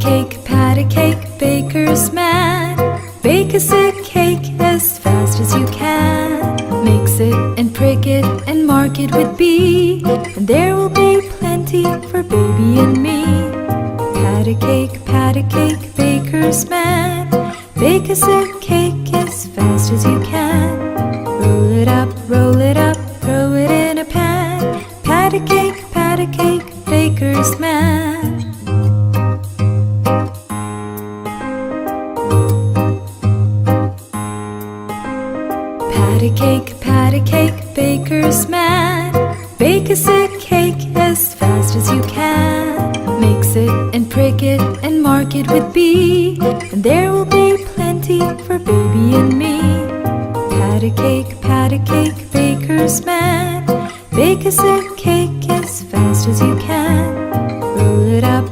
pat a cake, baker's man. Bake us a cake as fast as you can. Mix it and prick it and mark it with B, and there will be plenty for baby and me. Pat a cake, baker's man. Bake us a cake as fast as you can. Roll it up, throw it in a pan. Pat a cake, baker's man. Pat a cake, baker's man. Bake us a cake as fast as you can. Mix it and prick it and mark it with B, and there will be plenty for baby and me. Pat a cake, baker's man. Bake us a cake as fast as you can. Roll it up,